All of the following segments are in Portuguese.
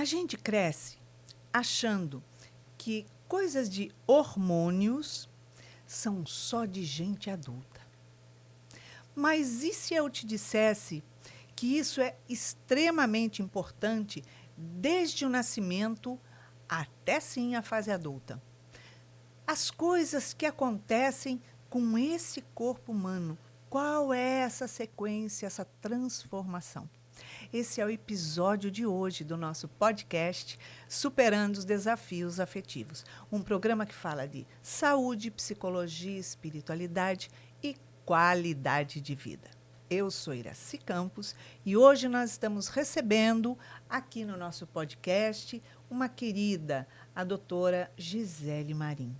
A gente cresce achando que coisas de hormônios são só de gente adulta. Mas e se eu te dissesse que isso é extremamente importante desde o nascimento até sim a fase adulta? As coisas que acontecem com esse corpo humano, qual é essa sequência, essa transformação? Esse é o episódio de hoje do nosso podcast Superando os Desafios Afetivos, um programa que fala de saúde, psicologia, espiritualidade e qualidade de vida. Eu sou Iraci Campos e hoje nós estamos recebendo aqui no nosso podcast uma querida, a doutora Gisele Marim.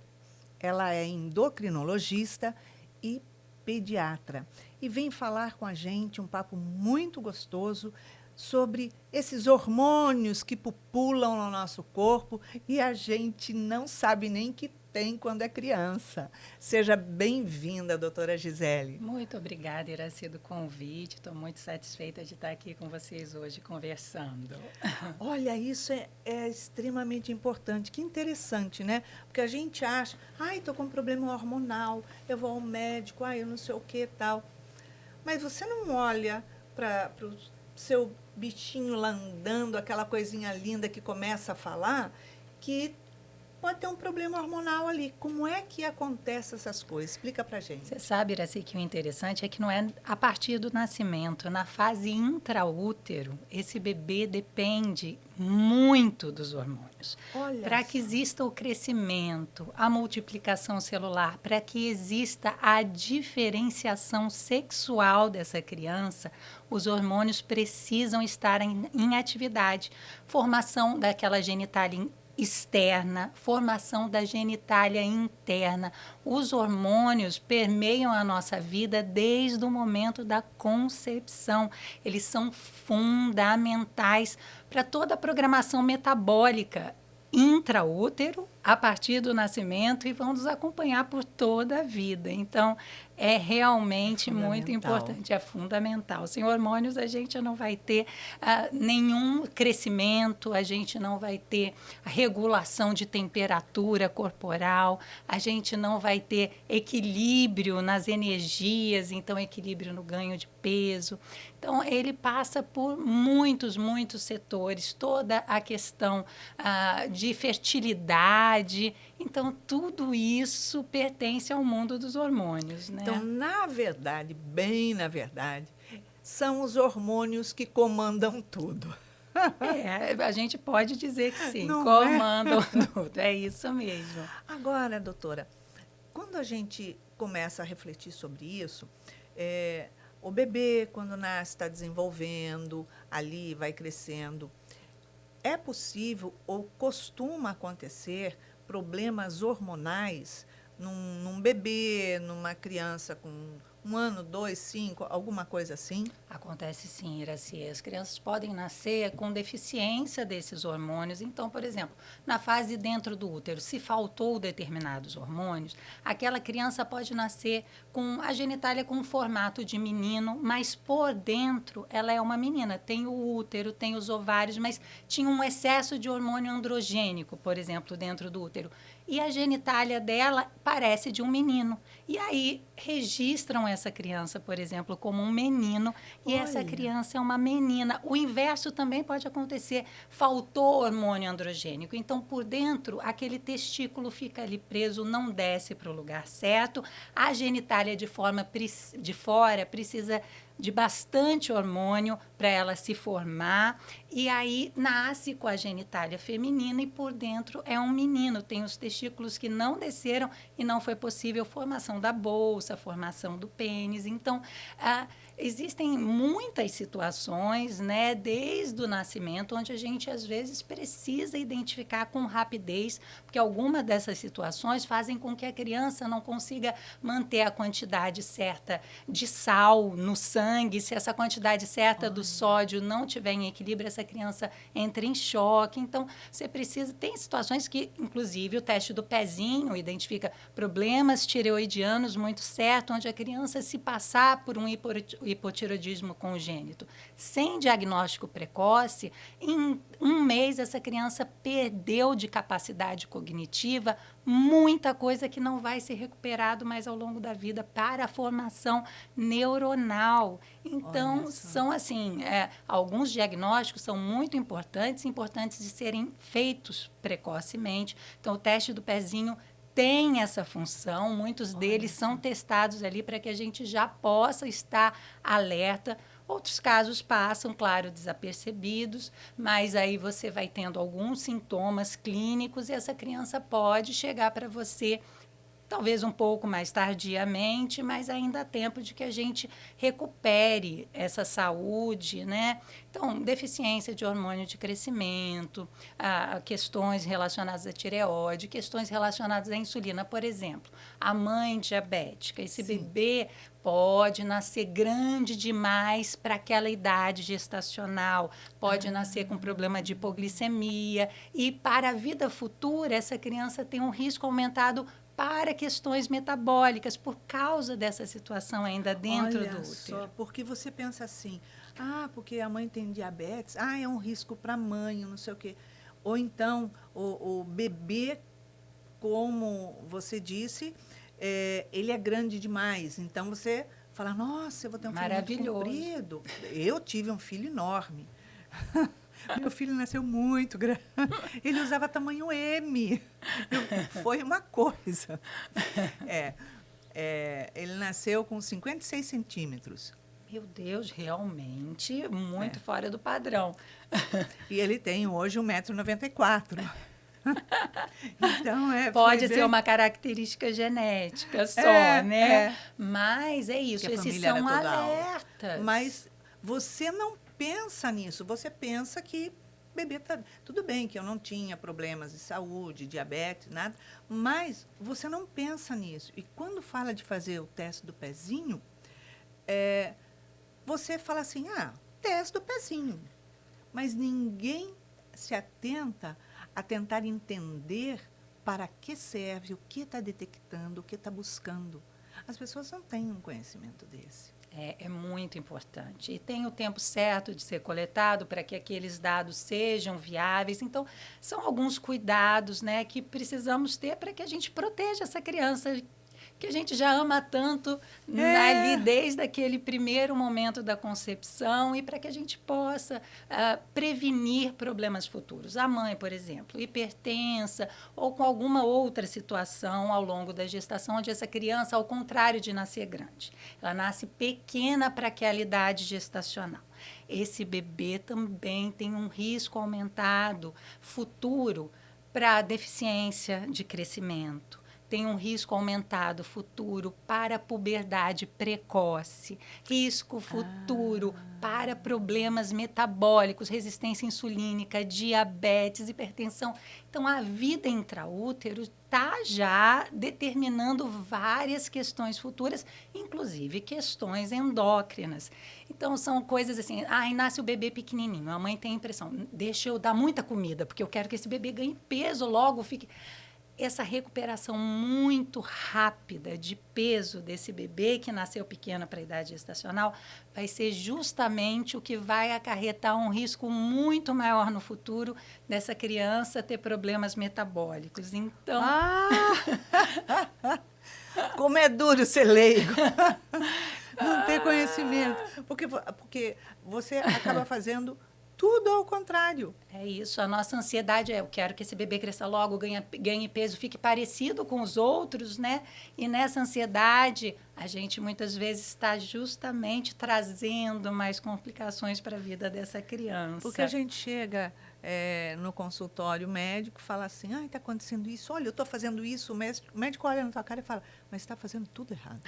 Ela é endocrinologista e pediatra e vem falar com a gente um papo muito gostoso sobre esses hormônios que pupulam no nosso corpo e a gente não sabe nem que tem quando é criança. Seja bem-vinda, doutora Gisele. Muito obrigada, Iraci, do convite. Estou muito satisfeita de estar aqui com vocês hoje conversando. Olha, isso é extremamente importante. Que interessante, né? Porque a gente acha, estou com um problema hormonal, eu vou ao médico, eu não sei o que tal. Mas você não olha para o seu bichinho lá andando, aquela coisinha linda que começa a falar, que pode ter um problema hormonal ali. Como é que acontece essas coisas? Explica pra gente. Você sabe, Iraci, que o interessante é que não é a partir do nascimento. Na fase intraútero, esse bebê depende muito dos hormônios. Para que exista o crescimento, a multiplicação celular, para que exista a diferenciação sexual dessa criança, os hormônios precisam estar em atividade. Formação daquela genitália externa, formação da genitália interna. Os hormônios permeiam a nossa vida desde o momento da concepção. Eles são fundamentais para toda a programação metabólica intraútero, a partir do nascimento, e vão nos acompanhar por toda a vida. Então, é realmente muito importante, é fundamental. Sem hormônios, a gente não vai ter nenhum crescimento, a gente não vai ter regulação de temperatura corporal, a gente não vai ter equilíbrio nas energias, então equilíbrio no ganho de peso. Então, ele passa por muitos setores, toda a questão de fertilidade. Então, tudo isso pertence ao mundo dos hormônios, né? Então, na verdade, bem na verdade, são os hormônios que comandam tudo. A gente pode dizer que sim, não comandam tudo, é isso mesmo. Agora, doutora, quando a gente começa a refletir sobre isso, o bebê, quando nasce, está desenvolvendo, ali vai crescendo. É possível ou costuma acontecer problemas hormonais num bebê, numa criança com 1 ano, 2, 5, alguma coisa assim? Acontece sim, Iraci. As crianças podem nascer com deficiência desses hormônios. Então, por exemplo, na fase dentro do útero, se faltou determinados hormônios, aquela criança pode nascer com a genitália com formato de menino, mas por dentro ela é uma menina. Tem o útero, tem os ovários, mas tinha um excesso de hormônio androgênico, por exemplo, dentro do útero. E a genitália dela parece de um menino. E aí registram essa criança, por exemplo, como um menino, e essa criança é uma menina. O inverso também pode acontecer. Faltou hormônio androgênico. Então, por dentro, aquele testículo fica ali preso, não desce para o lugar certo. A genitália de fora precisa de bastante hormônio para ela se formar, e aí nasce com a genitália feminina e por dentro é um menino. Tem os testículos que não desceram e não foi possível formação da bolsa, formação do pênis. Então, existem muitas situações, né, desde o nascimento, onde a gente às vezes precisa identificar com rapidez, porque algumas dessas situações fazem com que a criança não consiga manter a quantidade certa de sal no sangue. Se essa quantidade certa do sódio não tiver em equilíbrio, essa criança entra em choque. Então, você precisa... Tem situações que, inclusive, o teste do pezinho identifica problemas tireoidianos muito certo, onde a criança, se passar por um hipotireoidismo congênito sem diagnóstico precoce, em 1 mês essa criança perdeu de capacidade cognitiva muita coisa que não vai ser recuperado mais ao longo da vida para a formação neuronal. Então, são assim, alguns diagnósticos são muito importantes de serem feitos precocemente. Então, o teste do pezinho tem essa função, muitos deles são testados ali para que a gente já possa estar alerta. Outros casos passam, claro, desapercebidos, mas aí você vai tendo alguns sintomas clínicos e essa criança pode chegar para você talvez um pouco mais tardiamente, mas ainda há tempo de que a gente recupere essa saúde, né? Então, deficiência de hormônio de crescimento, questões relacionadas à tireoide, questões relacionadas à insulina, por exemplo. A mãe diabética, esse bebê pode nascer grande demais para aquela idade gestacional, pode nascer com problema de hipoglicemia e para a vida futura essa criança tem um risco aumentado para questões metabólicas, por causa dessa situação ainda dentro do útero. Só, porque você pensa assim, porque a mãe tem diabetes, é um risco para a mãe, não sei o quê. Ou então, o bebê, como você disse, ele é grande demais. Então, você fala, nossa, eu vou ter um filho muito comprido. Eu tive um filho enorme. Meu filho nasceu muito grande. Ele usava tamanho M. Foi uma coisa. Ele nasceu com 56 centímetros. Meu Deus, realmente muito fora do padrão. E ele tem hoje 1,94 m. Então, pode ser uma característica genética só, né? Mas é isso, esses são alertas. Mas você não pensa nisso, você pensa que bebê tá tudo bem, que eu não tinha problemas de saúde, diabetes, nada, mas você não pensa nisso. E quando fala de fazer o teste do pezinho, você fala assim, teste do pezinho. Mas ninguém se atenta a tentar entender para que serve, o que está detectando, o que está buscando. As pessoas não têm um conhecimento desse. É muito importante. E tem o tempo certo de ser coletado para que aqueles dados sejam viáveis. Então, são alguns cuidados, né, que precisamos ter para que a gente proteja essa criança que a gente já ama tanto ali desde aquele primeiro momento da concepção e para que a gente possa prevenir problemas futuros. A mãe, por exemplo, hipertensa ou com alguma outra situação ao longo da gestação, onde essa criança, ao contrário de nascer grande, ela nasce pequena para aquela idade gestacional. Esse bebê também tem um risco aumentado futuro para deficiência de crescimento. Tem um risco aumentado futuro para puberdade precoce, risco futuro para problemas metabólicos, resistência insulínica, diabetes, hipertensão. Então, a vida intraútero está já determinando várias questões futuras, inclusive questões endócrinas. Então, são coisas assim, aí nasce o bebê pequenininho, a mãe tem a impressão, deixa eu dar muita comida, porque eu quero que esse bebê ganhe peso, logo fique... Essa recuperação muito rápida de peso desse bebê que nasceu pequeno para a idade gestacional vai ser justamente o que vai acarretar um risco muito maior no futuro dessa criança ter problemas metabólicos. Então... Como é duro ser leigo. Não ter conhecimento. Porque você acaba fazendo... tudo ao contrário. É isso, a nossa ansiedade eu quero que esse bebê cresça logo, ganhe peso, fique parecido com os outros, né? E nessa ansiedade, a gente muitas vezes está justamente trazendo mais complicações para a vida dessa criança. Porque a gente chega no consultório médico e fala assim, está acontecendo isso, olha, eu estou fazendo isso, o médico olha na tua cara e fala, mas está fazendo tudo errado.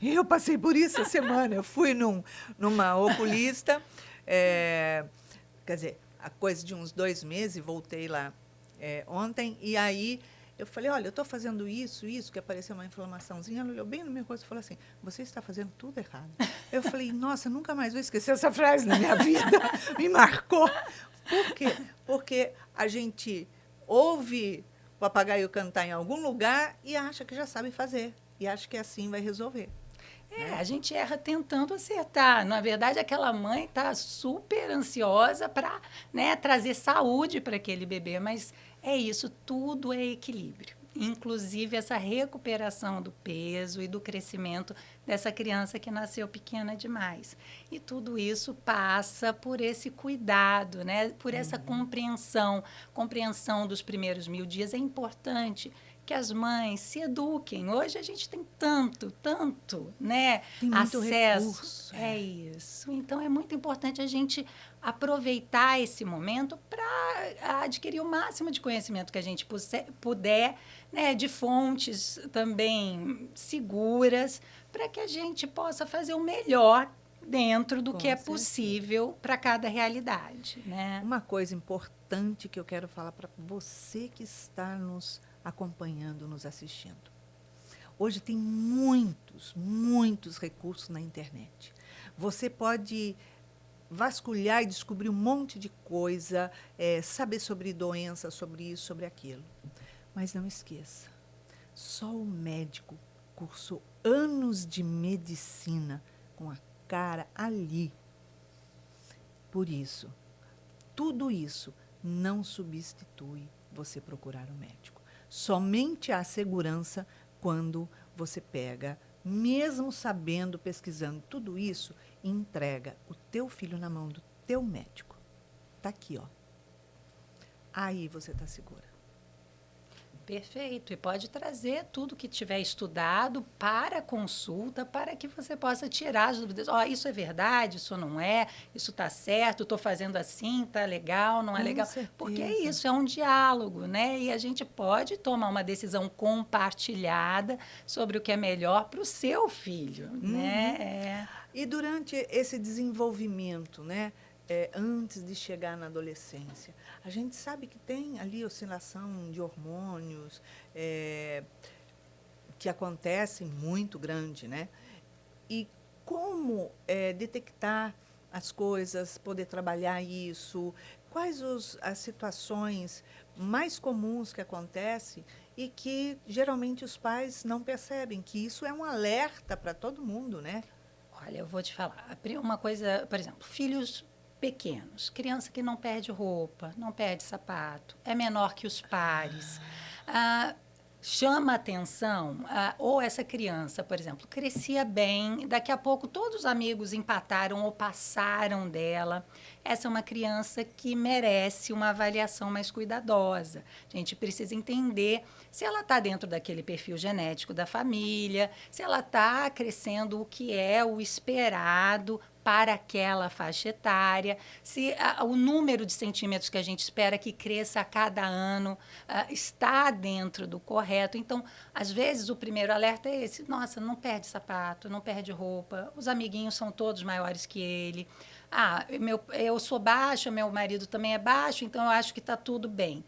Eu passei por isso essa semana, eu fui numa oculista, quer dizer, a coisa de uns 2 meses, voltei lá ontem, e aí eu falei, olha, eu estou fazendo isso, que apareceu uma inflamaçãozinha. Ela olhou bem no meu rosto e falou assim, você está fazendo tudo errado. Eu falei, nossa, nunca mais vou esquecer essa frase na minha vida, me marcou. Por quê? Porque a gente ouve o papagaio cantar em algum lugar e acha que já sabe fazer, e acha que assim vai resolver. né? A gente erra tentando acertar. Na verdade, aquela mãe está super ansiosa para, né, trazer saúde para aquele bebê, mas é isso, tudo é equilíbrio. Inclusive essa recuperação do peso e do crescimento dessa criança que nasceu pequena demais. E tudo isso passa por esse cuidado, né? Por essa compreensão dos primeiros 1.000 dias. É importante que as mães se eduquem. Hoje a gente tem tanto, né, Tem muito acesso. recurso. É isso. Então é muito importante a gente aproveitar esse momento para adquirir o máximo de conhecimento que a gente puder, né, de fontes também seguras, para que a gente possa fazer o melhor dentro do que Com é certeza. possível para cada realidade, né? Uma coisa importante que eu quero falar para você que está nos acompanhando, nos assistindo. Hoje tem muitos recursos na internet. Você pode vasculhar e descobrir um monte de coisa, saber sobre doença, sobre isso, sobre aquilo. Mas não esqueça, só o médico cursou anos de medicina com a cara ali. Por isso, tudo isso não substitui você procurar um médico. Somente há segurança quando você pega, mesmo sabendo, pesquisando tudo isso, e entrega o teu filho na mão do teu médico. Está aqui, ó. Aí você está segura. Perfeito. E pode trazer tudo que tiver estudado para a consulta, para que você possa tirar as dúvidas. Ó, isso é verdade, isso não é, isso está certo, estou fazendo assim, está legal, não é Com legal. certeza. Porque é isso, é um diálogo, né? E a gente pode tomar uma decisão compartilhada sobre o que é melhor para o seu filho, né? E durante esse desenvolvimento, né, antes de chegar na adolescência, a gente sabe que tem ali oscilação de hormônios que acontece muito grande, né? E como detectar as coisas, poder trabalhar isso, quais as situações mais comuns que acontecem e que geralmente os pais não percebem, que isso é um alerta para todo mundo, né? Olha, eu vou te falar. Uma coisa, por exemplo, filhos pequenos, criança que não perde roupa, não perde sapato, é menor que os pares. Chama atenção, ou essa criança, por exemplo, crescia bem, daqui a pouco todos os amigos empataram ou passaram dela. Essa é uma criança que merece uma avaliação mais cuidadosa. A gente precisa entender se ela está dentro daquele perfil genético da família, se ela está crescendo o que é o esperado para aquela faixa etária, se o número de centímetros que a gente espera que cresça a cada ano está dentro do correto. Então, às vezes, o primeiro alerta é esse: nossa, não perde sapato, não perde roupa, os amiguinhos são todos maiores que ele. Eu sou baixa, meu marido também é baixo, então eu acho que está tudo bem.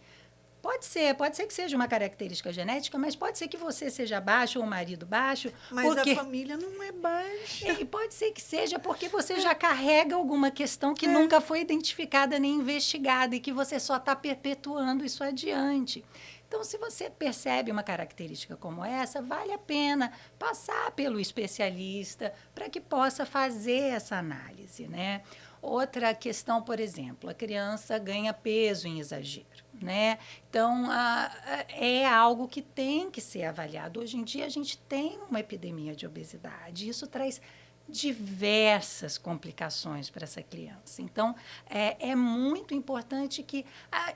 Pode ser que seja uma característica genética, mas pode ser que você seja baixo ou o marido baixo. Mas porque... a família não é baixa. E pode ser que seja porque você já carrega alguma questão que nunca foi identificada nem investigada e que você só está perpetuando isso adiante. Então, se você percebe uma característica como essa, vale a pena passar pelo especialista para que possa fazer essa análise, né? Outra questão, por exemplo, a criança ganha peso em exagero, né? Então, é algo que tem que ser avaliado. Hoje em dia, a gente tem uma epidemia de obesidade. Isso traz diversas complicações para essa criança. Então, é muito importante que...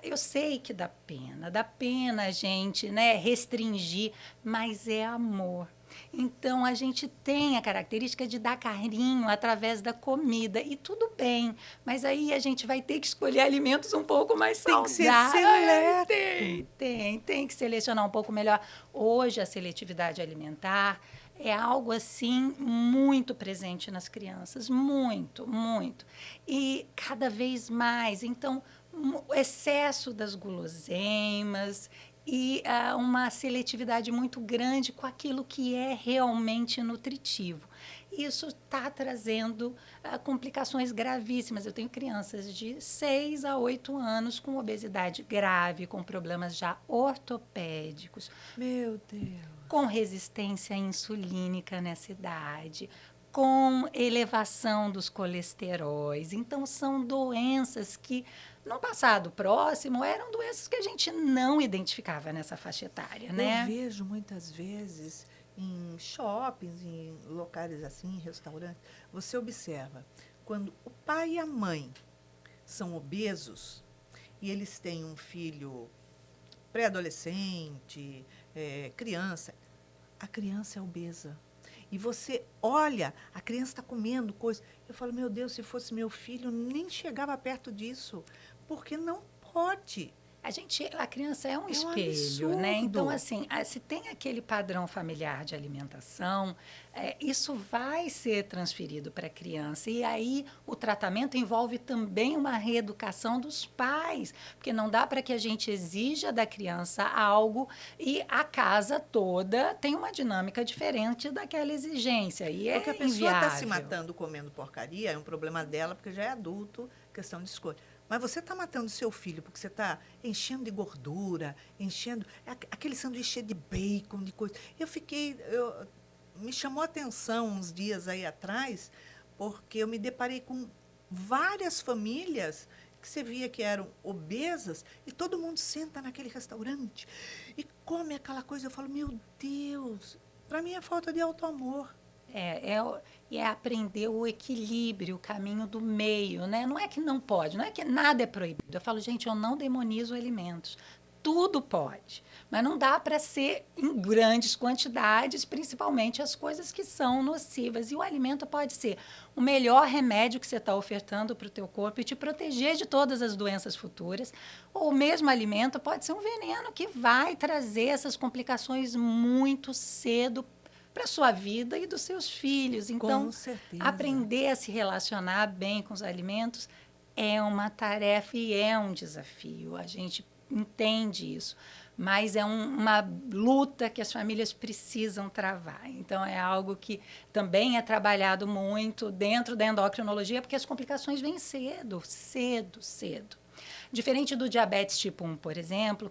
eu sei que dá pena a gente, né, restringir, mas é amor. Então, a gente tem a característica de dar carinho através da comida, e tudo bem, mas aí a gente vai ter que escolher alimentos um pouco mais saudáveis. Tem que ser seleto. Tem que selecionar um pouco melhor. Hoje, a seletividade alimentar é algo, assim, muito presente nas crianças, muito. E cada vez mais. Então, o excesso das guloseimas e uma seletividade muito grande com aquilo que é realmente nutritivo. Isso está trazendo complicações gravíssimas. Eu tenho crianças de 6 a 8 anos com obesidade grave, com problemas já ortopédicos, Meu Deus. com resistência insulínica nessa idade, com elevação dos colesteróis. Então, são doenças que, no passado próximo, eram doenças que a gente não identificava nessa faixa etária, né? Eu vejo muitas vezes em shoppings, em locais assim, em restaurantes, você observa, quando o pai e a mãe são obesos e eles têm um filho pré-adolescente, criança, a criança é obesa. E você olha, a criança está comendo coisa. Eu falo, meu Deus, se fosse meu filho, nem chegava perto disso. Porque não pode. A criança é um espelho, absurdo. né? Então, assim, se tem aquele padrão familiar de alimentação, isso vai ser transferido para a criança. E aí o tratamento envolve também uma reeducação dos pais, porque não dá para que a gente exija da criança algo e a casa toda tem uma dinâmica diferente daquela exigência. E Porque é a pessoa está se inviável. matando comendo porcaria, é um problema dela, porque já é adulto, questão de escolha. Mas você está matando seu filho porque você está enchendo de gordura, enchendo aquele sanduíche cheio de bacon, de coisa. Me chamou a atenção uns dias aí atrás, porque eu me deparei com várias famílias que você via que eram obesas e todo mundo senta naquele restaurante e come aquela coisa. Eu falo, meu Deus, para mim é falta de auto-amor. E é aprender o equilíbrio, o caminho do meio, né? Não é que não pode, não é que nada é proibido. Eu falo, gente, eu não demonizo alimentos. Tudo pode, mas não dá para ser em grandes quantidades, principalmente as coisas que são nocivas. E o alimento pode ser o melhor remédio que você está ofertando para o teu corpo e te proteger de todas as doenças futuras. Ou o mesmo alimento pode ser um veneno que vai trazer essas complicações muito cedo para a sua vida e dos seus filhos. Então, Com certeza. aprender a se relacionar bem com os alimentos é uma tarefa e é um desafio. A gente entende isso, mas é uma luta que as famílias precisam travar. Então, é algo que também é trabalhado muito dentro da endocrinologia, porque as complicações vêm cedo, cedo, cedo. Diferente do diabetes tipo 1, por exemplo,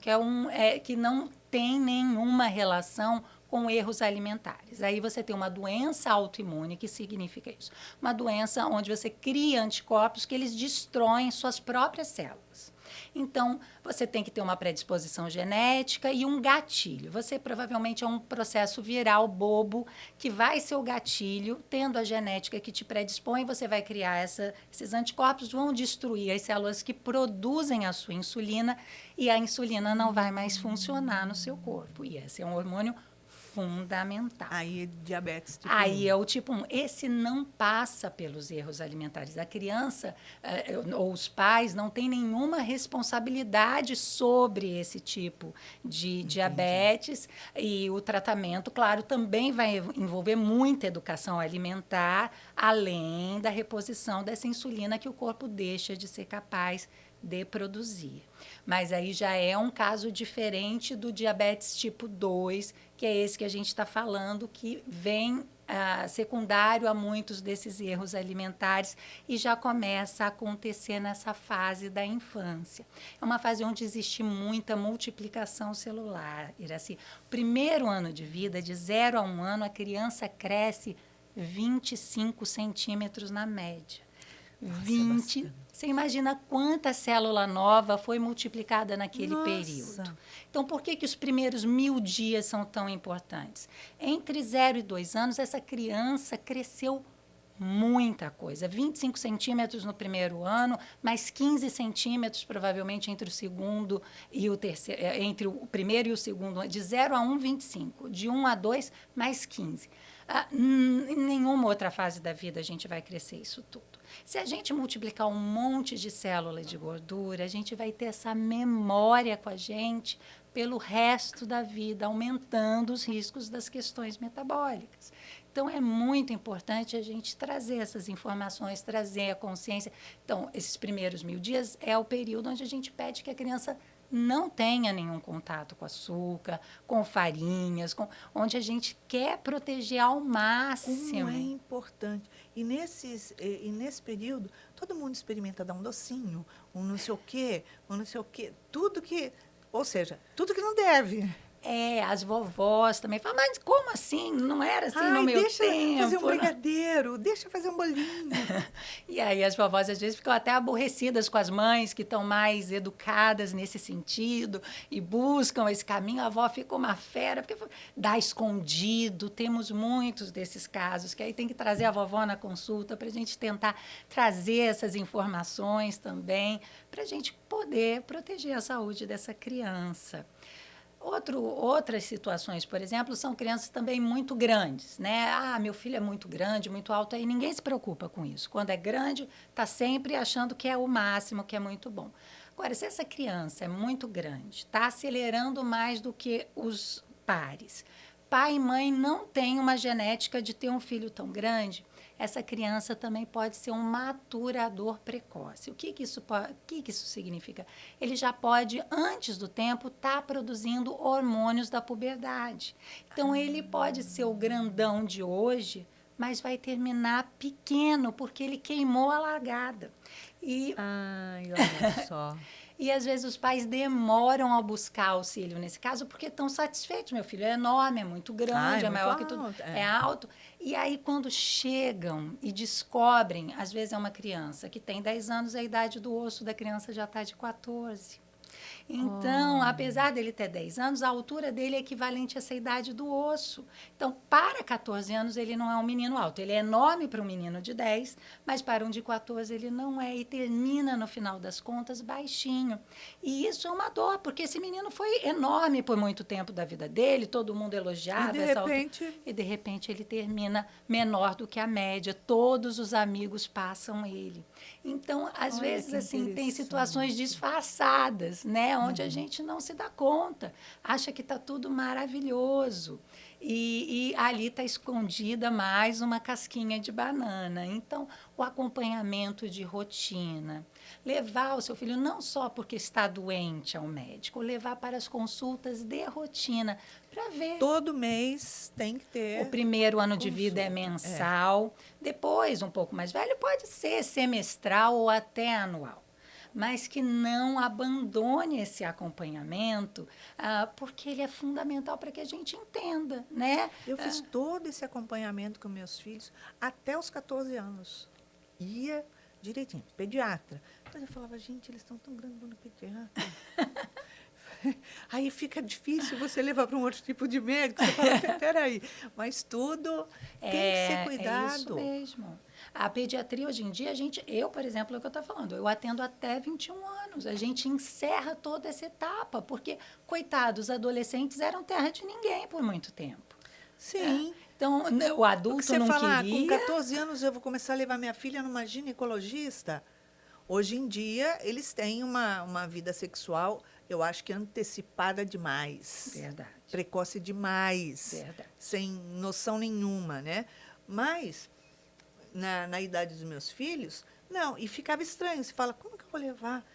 que não tem nenhuma relação com erros alimentares. Aí você tem uma doença autoimune, que significa isso? Uma doença onde você cria anticorpos que eles destroem suas próprias células. Então, você tem que ter uma predisposição genética e um gatilho. Você provavelmente é um processo viral bobo que vai ser o gatilho, tendo a genética que te predispõe, você vai criar esses anticorpos, vão destruir as células que produzem a sua insulina e a insulina não vai mais funcionar no seu corpo. E esse é um hormônio fundamental. Aí, diabetes tipo 1. Aí é o tipo 1. Esse não passa pelos erros alimentares. A criança ou os pais não têm nenhuma responsabilidade sobre esse tipo de diabetes. E o tratamento, claro, também vai envolver muita educação alimentar, além da reposição dessa insulina que o corpo deixa de ser capaz de produzir. Mas aí já é um caso diferente do diabetes tipo 2, que é esse que a gente está falando, que vem secundário a muitos desses erros alimentares e já começa a acontecer nessa fase da infância. É uma fase onde existe muita multiplicação celular, Iraci. Primeiro ano de vida, de 0 a 1 ano, a criança cresce 25 centímetros na média. Nossa, 20. Você imagina quanta célula nova foi multiplicada naquele Nossa. período. Então, por que os primeiros 1000 dias são tão importantes? Entre 0 e 2 anos, essa criança cresceu muita coisa. 25 centímetros no primeiro ano, mais 15 centímetros, provavelmente, entre o segundo e o terceiro, entre o primeiro e o segundo, de 0 a 1, 25. De 1 a 2, mais 15. Em nenhuma outra fase da vida a gente vai crescer isso tudo. Se a gente multiplicar um monte de células de gordura, a gente vai ter essa memória com a gente pelo resto da vida, aumentando os riscos das questões metabólicas. Então, é muito importante a gente trazer essas informações, trazer a consciência. Então, esses primeiros 1000 dias é o período onde a gente pede que a criança não tenha nenhum contato com açúcar, com farinhas, onde a gente quer proteger ao Como máximo. é importante. E nesse período, todo mundo experimenta dar um docinho, um não sei o quê, um não sei o quê. Tudo que. Ou seja, tudo que não deve. As vovós também falam, mas como assim? Não era assim no Ai, meu deixa fazer um tempo, né? brigadeiro, deixa fazer um bolinho. E aí as vovós às vezes ficam até aborrecidas com as mães que estão mais educadas nesse sentido e buscam esse caminho. A avó fica uma fera, porque dá escondido. Temos muitos desses casos, que aí tem que trazer a vovó na consulta para a gente tentar trazer essas informações também, para a gente poder proteger a saúde dessa criança. Outras situações, por exemplo, são crianças também muito grandes, né? Ah, meu filho é muito grande, muito alto, aí ninguém se preocupa com isso. Quando é grande, está sempre achando que é o máximo, que é muito bom. Agora, se essa criança é muito grande, está acelerando mais do que os pares, pai e mãe não têm uma genética de ter um filho tão grande, essa criança também pode ser um maturador precoce. O que isso significa? Ele já pode, antes do tempo, estar produzindo hormônios da puberdade. Então, ele pode ser o grandão de hoje, mas vai terminar pequeno, porque ele queimou a largada. E Ai, olha só. e às vezes os pais demoram a buscar auxílio nesse caso porque estão satisfeitos. Meu filho é enorme, é muito grande, É é muito maior que tudo, alto. é alto. E aí, quando chegam e descobrem, às vezes é uma criança que tem 10 anos, a idade do osso da criança já está de 14. Então, apesar dele ter 10 anos, a altura dele é equivalente a essa idade do osso. Então, para 14 anos, ele não é um menino alto. Ele é enorme para um menino de 10, mas para um de 14 ele não é. E termina, no final das contas, baixinho. E isso é uma dor, porque esse menino foi enorme por muito tempo da vida dele, todo mundo E elogiava de essa altura. repente, E, de repente, ele termina menor do que a média. Todos os amigos passam ele. Então, às olha vezes, que assim, tem situações interessante. disfarçadas, né? Onde a gente não se dá conta, acha que está tudo maravilhoso. E ali está escondida mais uma casquinha de banana. Então, o acompanhamento de rotina, levar o seu filho não só porque está doente ao médico, levar para as consultas de rotina, para ver. Todo mês tem que O ter primeiro ano de vida é consulta. É. mensal, depois, um pouco mais velho, pode ser semestral ou até anual. Mas que não abandone esse acompanhamento, porque ele é fundamental para que a gente entenda, né? Eu fiz todo esse acompanhamento com meus filhos até os 14 anos. Ia direitinho, pediatra. Mas eu falava, gente, eles estão tão grandes no pediatra. Aí fica difícil você levar para um outro tipo de médico. Você fala, peraí, mas tudo tem que ser É isso cuidado. mesmo. A pediatria hoje em dia, eu, por exemplo, é o que eu estou falando, eu atendo até 21 anos. A gente encerra toda essa etapa, porque, coitados, os adolescentes eram terra de ninguém por muito tempo. Sim. Então, o Porque adulto você não fala, com queria. 14 anos eu vou começar a levar minha filha numa ginecologista. Hoje em dia, eles têm uma vida sexual, eu acho que antecipada demais. Verdade. Precoce demais. Verdade. Sem noção nenhuma, né? Mas, na idade dos meus filhos, não. E ficava estranho. Você fala, como que eu vou levar?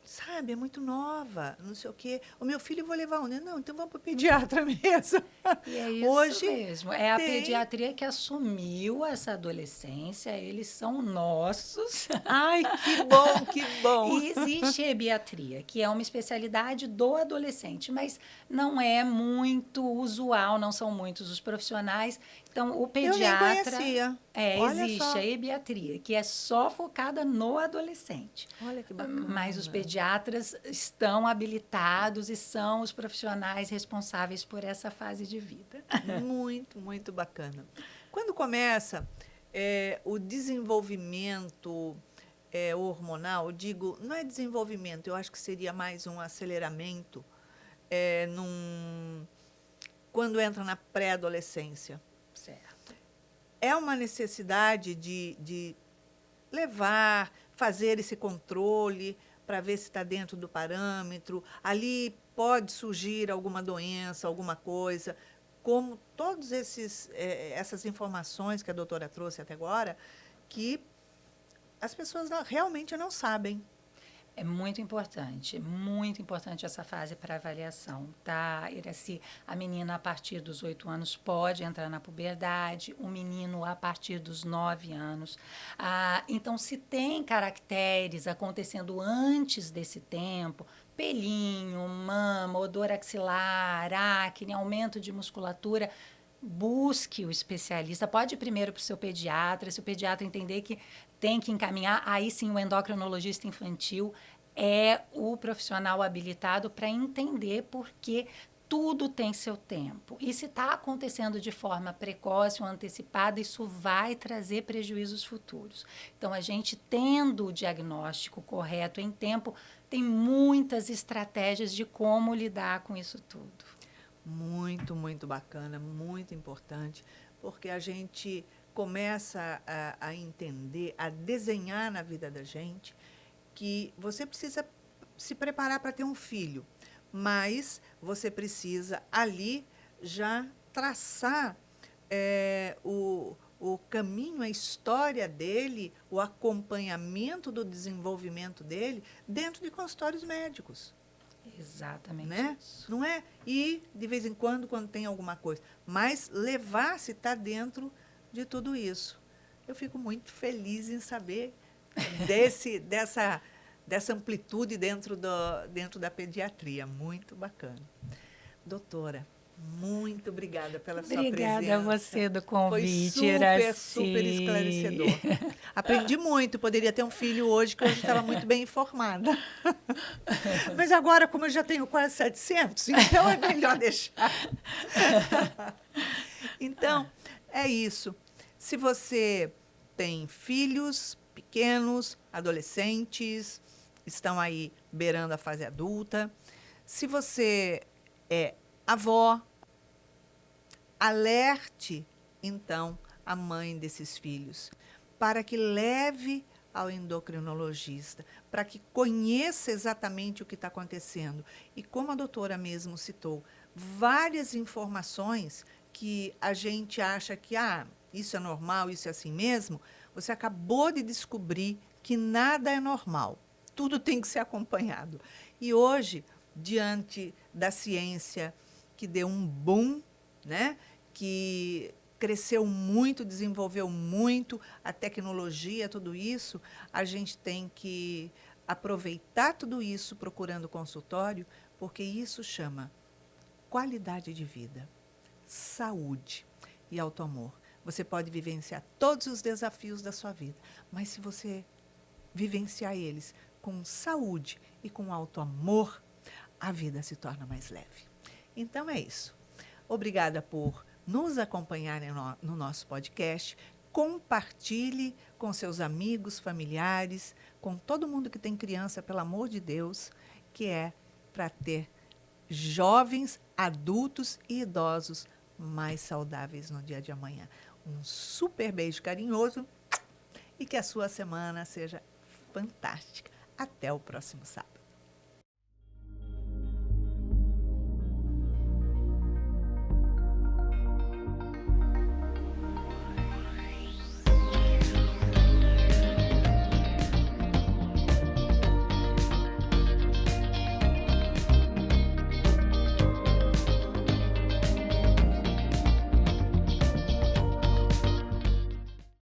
Sabe, é muito nova, não sei o quê. O meu filho eu vou levar onde? Não, então vamos para o pediatra mesmo. E é isso Hoje mesmo. É a tem. pediatria que assumiu essa adolescência, eles são nossos. Ai, que bom, que bom. E existe a ebiatria, que é uma especialidade do adolescente, mas não é muito usual, não são muitos os profissionais. Então, o Eu nem pediatra. conhecia. Olha Existe só. a ebiatria, que é só focada no adolescente. Olha que bacana. Mas os pediatras estão habilitados e são os profissionais responsáveis por essa fase de vida. Muito, muito bacana. Quando começa o desenvolvimento hormonal, digo, não é desenvolvimento, eu acho que seria mais um aceleramento quando entra na pré-adolescência. Certo. É uma necessidade de levar, fazer esse controle para ver se está dentro do parâmetro. Ali pode surgir alguma doença, alguma coisa. Como todas essas informações que a doutora trouxe até agora, que as pessoas realmente não sabem. É muito importante essa fase para avaliação, tá, Iraci? A menina, a partir dos 8 anos, pode entrar na puberdade, o menino, a partir dos 9 anos. Então, se tem caracteres acontecendo antes desse tempo, pelinho, mama, odor axilar, acne, aumento de musculatura, busque o especialista. Pode ir primeiro para o seu pediatra, se o pediatra entender que tem que encaminhar, aí sim o endocrinologista infantil é o profissional habilitado para entender porque tudo tem seu tempo. E se está acontecendo de forma precoce ou antecipada, isso vai trazer prejuízos futuros. Então, a gente tendo o diagnóstico correto em tempo, tem muitas estratégias de como lidar com isso tudo. Muito, muito bacana, muito importante, porque a gente começa a entender, a desenhar na vida da gente que você precisa se preparar para ter um filho, mas você precisa ali já traçar o caminho, a história dele, o acompanhamento do desenvolvimento dele dentro de consultórios médicos. Exatamente, Né? isso. Não é ir de vez em quando tem alguma coisa, mas levar se está dentro de tudo isso. Eu fico muito feliz em saber dessa amplitude dentro da pediatria. Muito bacana. Doutora, muito obrigada pela sua presença. Obrigada a você do Foi convite, super, Iraci. super esclarecedor. Aprendi muito, poderia ter um filho hoje, que hoje estava muito bem informada. Mas agora, como eu já tenho quase 700, então é melhor deixar. Então, é isso. Se você tem filhos pequenos, adolescentes, estão aí beirando a fase adulta, se você é avó, alerte, então, a mãe desses filhos, para que leve ao endocrinologista, para que conheça exatamente o que está acontecendo. E como a doutora mesmo citou, várias informações que a gente acha que isso é normal, isso é assim mesmo, você acabou de descobrir que nada é normal. Tudo tem que ser acompanhado. E hoje, diante da ciência que deu um boom, né, que cresceu muito, desenvolveu muito a tecnologia, tudo isso, a gente tem que aproveitar tudo isso procurando consultório, porque isso chama qualidade de vida, saúde e auto-amor. Você pode vivenciar todos os desafios da sua vida, mas se você vivenciar eles com saúde e com auto-amor, a vida se torna mais leve. Então é isso. Obrigada por nos acompanharem no nosso podcast. Compartilhe com seus amigos, familiares, com todo mundo que tem criança, pelo amor de Deus, que é para ter jovens, adultos e idosos mais saudáveis no dia de amanhã. Um super beijo carinhoso e que a sua semana seja fantástica. Até o próximo sábado.